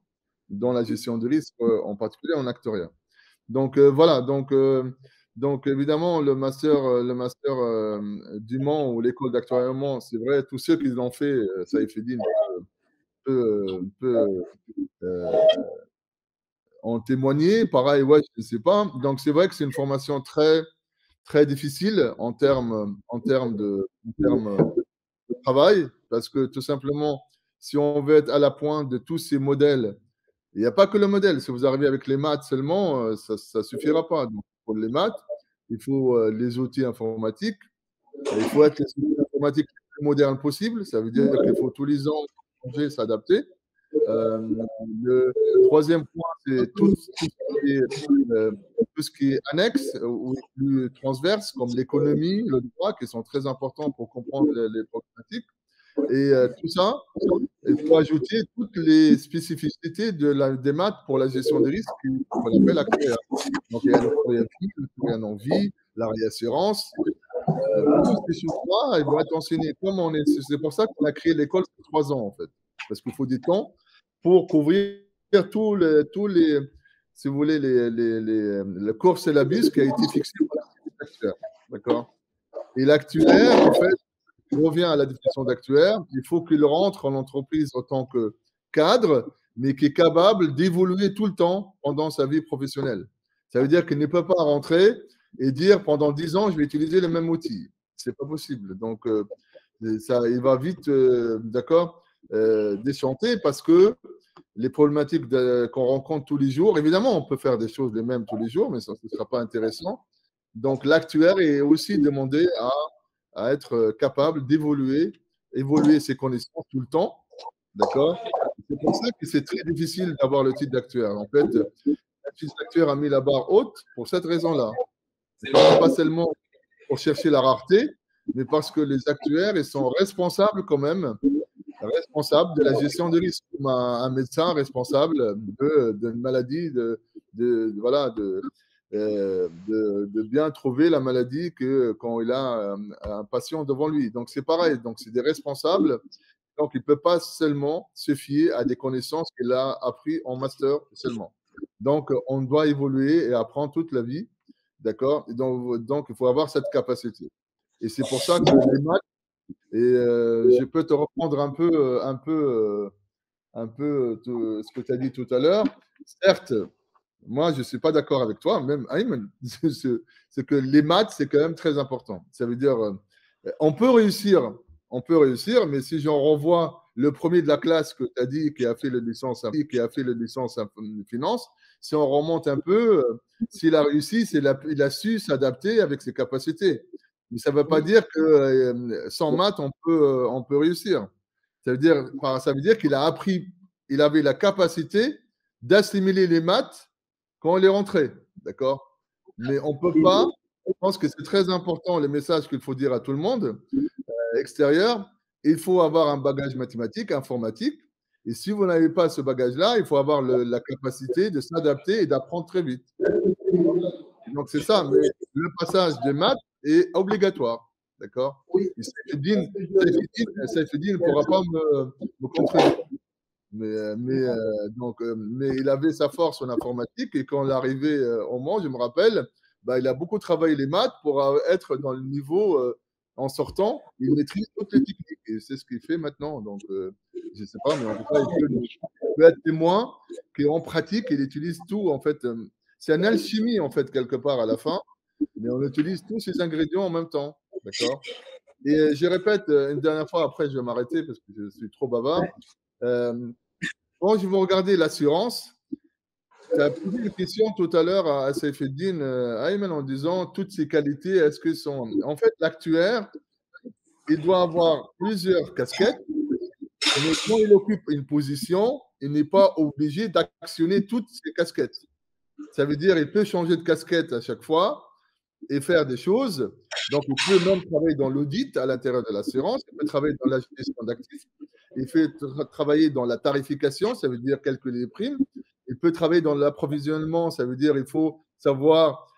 dans la gestion de risque, en particulier en actuariat. Donc, voilà. Donc, évidemment, le master du Mans ou l'école d'actuariat Mans, c'est vrai, tous ceux qui l'ont fait, Saïfeddine peut en témoigner. Pareil, ouais, je ne sais pas. Donc, c'est vrai que c'est une formation très, très difficile en termes de travail, parce que tout simplement, si on veut être à la pointe de tous ces modèles, il n'y a pas que le modèle. Si vous arrivez avec les maths seulement, ça ne suffira pas. Donc, pour les maths, il faut les outils informatiques. Il faut être les outils informatiques les plus modernes possibles. Ça veut dire qu'il faut tous les ans changer, s'adapter. Le troisième point, c'est tout ce qui est annexe ou plus transverse, comme l'économie, le droit, qui sont très importants pour comprendre les problématiques. Et tout ça, il faut ajouter toutes les spécificités des maths pour la gestion des risques qu'on appelle actuaire. Donc, il y a l'actuaire en vie, la réassurance. Toutes ces choses-là, elles vont être enseignées comme on est. C'est pour ça qu'on a créé l'école pour 3 ans, en fait. Parce qu'il faut du temps pour couvrir tous les si vous voulez, le cours syllabus qui a été fixé par l'actuaire. D'accord? Et l'actuaire, en fait, il revient à la définition d'actuaire, il faut qu'il rentre en entreprise en tant que cadre, mais qui est capable d'évoluer tout le temps pendant sa vie professionnelle. Ça veut dire qu'il ne peut pas rentrer et dire pendant 10 ans, je vais utiliser les mêmes outils. Ce n'est pas possible. Donc, il va vite, d'accord, déchanter parce que les problématiques qu'on rencontre tous les jours, évidemment, on peut faire des choses les mêmes tous les jours, mais ça ne sera pas intéressant. Donc, l'actuaire est aussi demandé à être capable d'évoluer ses connaissances tout le temps. D'accord? C'est pour ça que c'est très difficile d'avoir le titre d'actuaire. En fait, le titre d'actuaire a mis la barre haute pour cette raison-là. Pas seulement pour chercher la rareté, mais parce que les actuaires, ils sont responsables quand même, responsables de la gestion des risques, comme un médecin responsable d'une maladie, de bien trouver la maladie quand il a un patient devant lui. Donc, c'est pareil. Donc, c'est des responsables. Donc, il ne peut pas seulement se fier à des connaissances qu'il a apprises en master seulement. Donc, on doit évoluer et apprendre toute la vie. D'accord? Donc, il faut avoir cette capacité. Et c'est pour ça que les maths, et je peux te reprendre un peu ce que tu as dit tout à l'heure. Certes, moi, je ne suis pas d'accord avec toi, même Ayman, c'est que les maths, c'est quand même très important. Ça veut dire, on peut réussir, mais si j'en renvoie le premier de la classe que tu as dit, qui a fait le licence en finance, si on remonte un peu, s'il a réussi, il a su s'adapter avec ses capacités. Mais ça ne veut pas dire que sans maths, on peut réussir. Ça veut dire qu'il a appris, il avait la capacité d'assimiler les maths quand on est rentré, d'accord? Mais on ne peut pas, je pense que c'est très important, le message qu'il faut dire à tout le monde, extérieur, il faut avoir un bagage mathématique, informatique, et si vous n'avez pas ce bagage-là, il faut avoir la capacité de s'adapter et d'apprendre très vite. Donc c'est ça, mais le passage des maths est obligatoire, d'accord? Saïfeddine ne pourra pas me contredire. Mais il avait sa force en informatique et quand il est arrivé au Mans, je me rappelle, bah, il a beaucoup travaillé les maths pour être dans le niveau en sortant. Il maîtrise toutes les techniques et c'est ce qu'il fait maintenant. Donc, je ne sais pas, mais en tout cas, il peut être témoin qu'en pratique, il utilise tout. En fait, c'est une alchimie, en fait, quelque part à la fin, mais on utilise tous ces ingrédients en même temps. D'accord? Et je répète une dernière fois, après, je vais m'arrêter parce que je suis trop bavard. Quand je vais regarder l'assurance, tu as posé une question tout à l'heure à Saifeddin Ayman en disant toutes ces qualités, est-ce que sont. En fait, l'actuaire, il doit avoir plusieurs casquettes, mais quand il occupe une position, il n'est pas obligé d'actionner toutes ces casquettes. Ça veut dire qu'il peut changer de casquette à chaque fois et faire des choses. Donc, il peut même travailler dans l'audit à l'intérieur de l'assurance, il peut travailler dans la gestion d'actifs, il peut travailler dans la tarification, ça veut dire calculer les primes, il peut travailler dans l'approvisionnement, ça veut dire qu'il faut savoir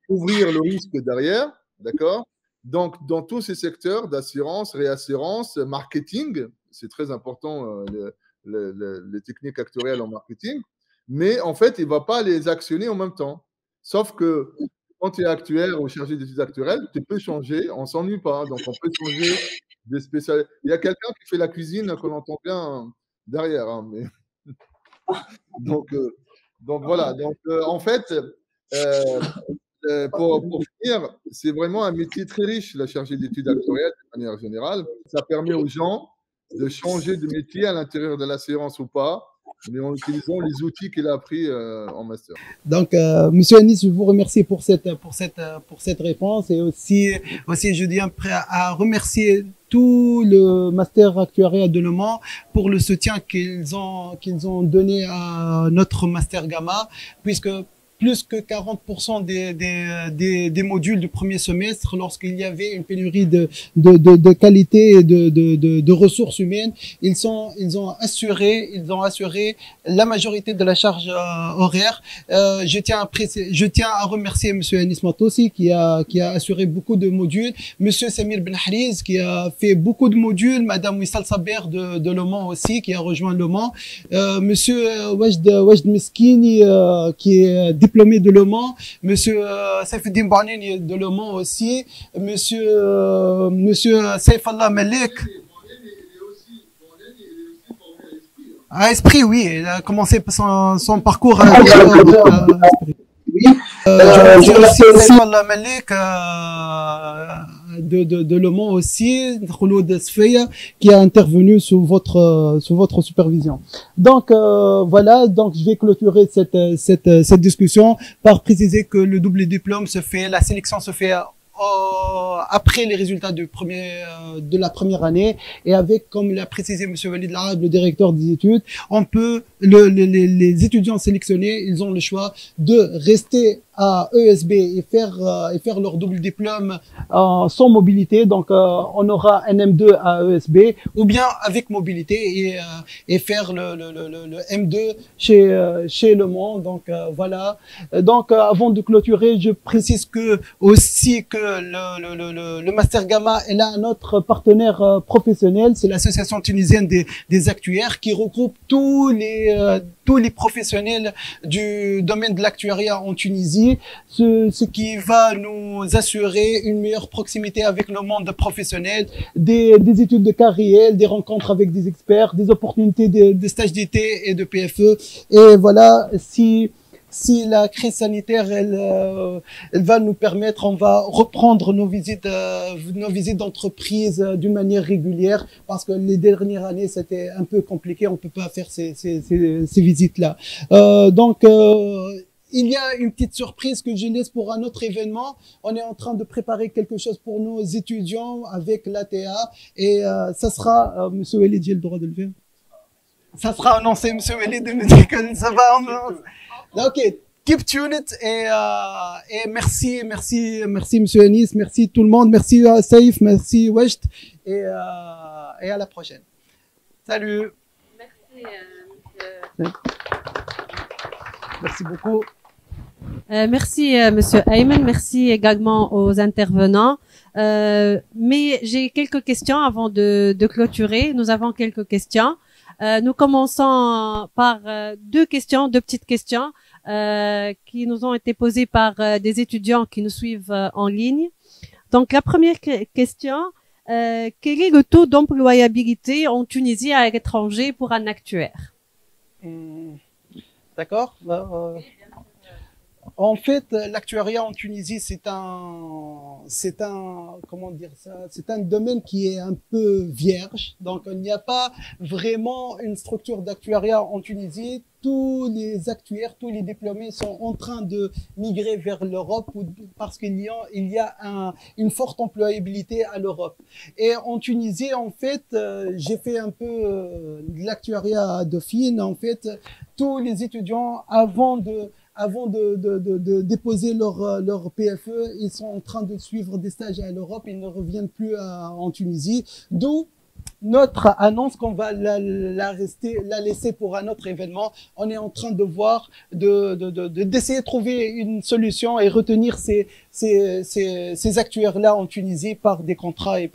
couvrir le risque derrière, d'accord? Donc, dans tous ces secteurs d'assurance, réassurance, marketing, c'est très important les techniques actuarielles en marketing, mais en fait, il ne va pas les actionner en même temps. Sauf que quand tu es actuaire ou chargé d'études actuarielles, tu peux changer, on ne s'ennuie pas. Donc, on peut changer des spécialistes. Il y a quelqu'un qui fait la cuisine qu'on entend bien derrière. Hein, mais... donc, voilà. Donc, en fait, pour finir, c'est vraiment un métier très riche, la chargée d'études actuarielles, de manière générale. Ça permet aux gens de changer de métier à l'intérieur de l'assurance ou pas, mais en utilisant les outils qu'il a appris en master. Donc, Monsieur Anis, je vous remercie pour cette réponse et aussi je dis à remercier tout le master actuariat de Le Mans pour le soutien qu'ils ont donné à notre master Gamma, puisque plus que 40% des modules du premier semestre, lorsqu'il y avait une pénurie de qualité et de ressources humaines, ils ont assuré la majorité de la charge horaire. Je tiens à remercier Monsieur Anis Matossi qui a assuré beaucoup de modules, Monsieur Samir Ben Hariz qui a fait beaucoup de modules, Madame Wissal Saber de Le Mans aussi qui a rejoint Le Mans, Monsieur Wajd Miskini qui est diplômé de Le Mans, Monsieur Saifeddin Bouanini de Le Mans aussi, Monsieur Saifallah Malik. À Esprit, oui, il a commencé son parcours à Esprit. Je remercie Saifallah Malik de Le Mans aussi, Khouloud Sfeya, qui a intervenu sous votre supervision. Donc voilà, donc je vais clôturer cette discussion par préciser que le double diplôme la sélection se fait après les résultats de la première année et avec, comme l'a précisé Monsieur Walid Larab, le directeur des études, les étudiants sélectionnés, ils ont le choix de rester à ESB et faire leur double diplôme sans mobilité. Donc on aura un M2 à ESB ou bien avec mobilité et faire le M2 chez Le Mans. Donc voilà. Donc avant de clôturer, je précise aussi que le Master Gamma est là un autre partenaire professionnel, c'est l'association tunisienne des actuaires qui regroupe tous les professionnels du domaine de l'actuariat en Tunisie, ce qui va nous assurer une meilleure proximité avec le monde professionnel, des études de cas réels, des rencontres avec des experts, des opportunités de stages d'été et de PFE. Et voilà, si la crise sanitaire, elle va nous permettre, on va reprendre nos visites d'entreprise d'une manière régulière, parce que les dernières années, c'était un peu compliqué, on peut pas faire ces visites-là. Donc, il y a une petite surprise que je laisse pour un autre événement. On est en train de préparer quelque chose pour nos étudiants avec l'ATA, et ça sera, Monsieur Walid, j'ai le droit de le faire. Ça sera annoncé, Monsieur Walid me dit que ça va annoncer. Ok, keep tuned et merci Monsieur Anis, merci tout le monde, merci Saïf, merci Wecht et à la prochaine. Salut. Merci Monsieur. Merci beaucoup. Merci Monsieur Ayman, merci également aux intervenants. Mais j'ai quelques questions avant de clôturer. Nous avons quelques questions. Nous commençons par deux petites questions qui nous ont été posées par des étudiants qui nous suivent en ligne. Donc, la première question, quel est le taux d'employabilité en Tunisie à l'étranger pour un actuaire? D'accord. En fait, l'actuariat en Tunisie, comment dire ça, c'est un domaine qui est un peu vierge. Donc, il n'y a pas vraiment une structure d'actuariat en Tunisie. Tous les actuaires, tous les diplômés sont en train de migrer vers l'Europe parce qu'il y a une forte employabilité à l'Europe. Et en Tunisie, en fait, j'ai fait un peu de l'actuariat à Dauphine. En fait, tous les étudiants, avant de déposer leur PFE, ils sont en train de suivre des stages à l'Europe, ils ne reviennent plus en Tunisie. D'où notre annonce qu'on va la laisser pour un autre événement. On est en train de voir, d'essayer de trouver une solution et retenir ces actuaires-là en Tunisie par des contrats et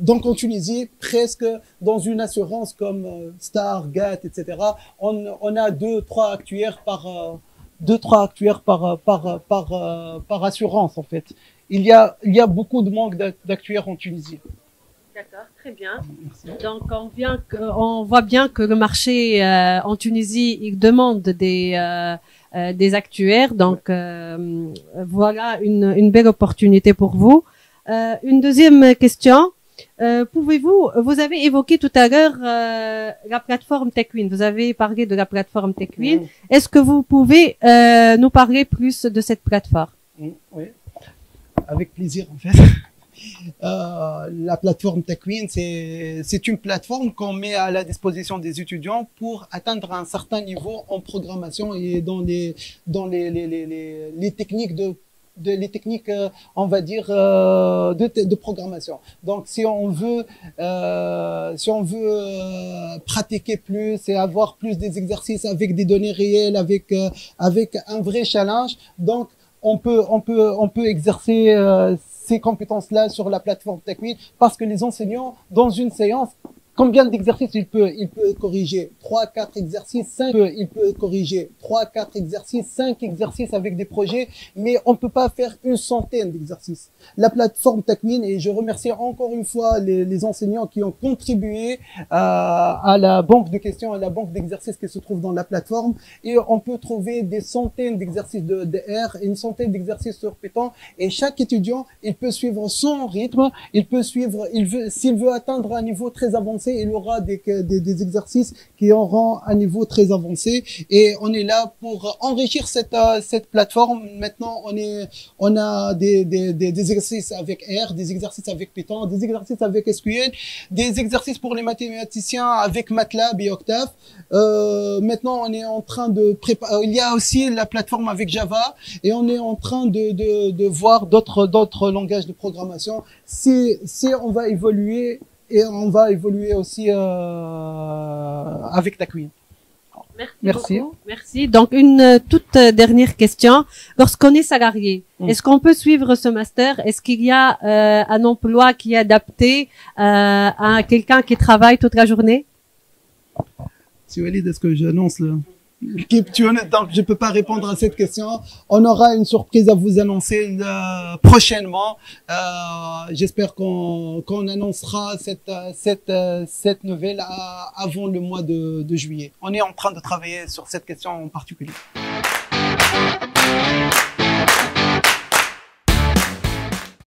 donc en Tunisie, presque dans une assurance comme Star, GAT, etc. On a deux, trois actuaires par assurance, en fait. Il y a beaucoup de manque d'actuaires en Tunisie. D'accord, très bien. Merci. Donc, on voit bien que le marché en Tunisie, il demande des actuaires. Donc, voilà une belle opportunité pour vous. Une deuxième question. Vous avez évoqué tout à l'heure la plateforme TechWin. Vous avez parlé de la plateforme TechWin. Est-ce que vous pouvez nous parler plus de cette plateforme? Oui, avec plaisir en fait. La plateforme TechWin, c'est une plateforme qu'on met à la disposition des étudiants pour atteindre un certain niveau en programmation et dans les techniques on va dire de programmation. Donc si on veut pratiquer plus et avoir plus des exercices avec des données réelles, avec un vrai challenge, donc on peut exercer ces compétences-là sur la plateforme TechWin parce que les enseignants, dans une séance, combien d'exercices il peut corriger? 3, 4 exercices, 5, il peut corriger 3, 4 exercices, 5 exercices avec des projets, mais on peut pas faire une centaine d'exercices. La plateforme TechWin, et je remercie encore une fois les enseignants qui ont contribué à la banque de questions, à la banque d'exercices qui se trouve dans la plateforme, et on peut trouver des centaines d'exercices de R et une centaine d'exercices sur Python, et chaque étudiant, il peut suivre son rythme, s'il veut atteindre un niveau très avancé, il aura des exercices qui auront un niveau très avancé, et on est là pour enrichir cette plateforme. Maintenant, on a des exercices avec R, des exercices avec Python, des exercices avec SQL, des exercices pour les mathématiciens avec MATLAB et Octave. Maintenant, on est en train de préparer. Il y a aussi la plateforme avec Java, et on est en train de voir d'autres langages de programmation. Si on va évoluer. Et on va évoluer aussi avec TechWin. Merci beaucoup. Merci. Donc, une toute dernière question. Lorsqu'on est salarié, est-ce qu'on peut suivre ce master? Est-ce qu'il y a un emploi qui est adapté à quelqu'un qui travaille toute la journée? Si Walid, est-ce que j'annonce là? Donc, je peux pas répondre à cette question. On aura une surprise à vous annoncer prochainement. J'espère qu'on annoncera cette nouvelle avant le mois de juillet. On est en train de travailler sur cette question en particulier.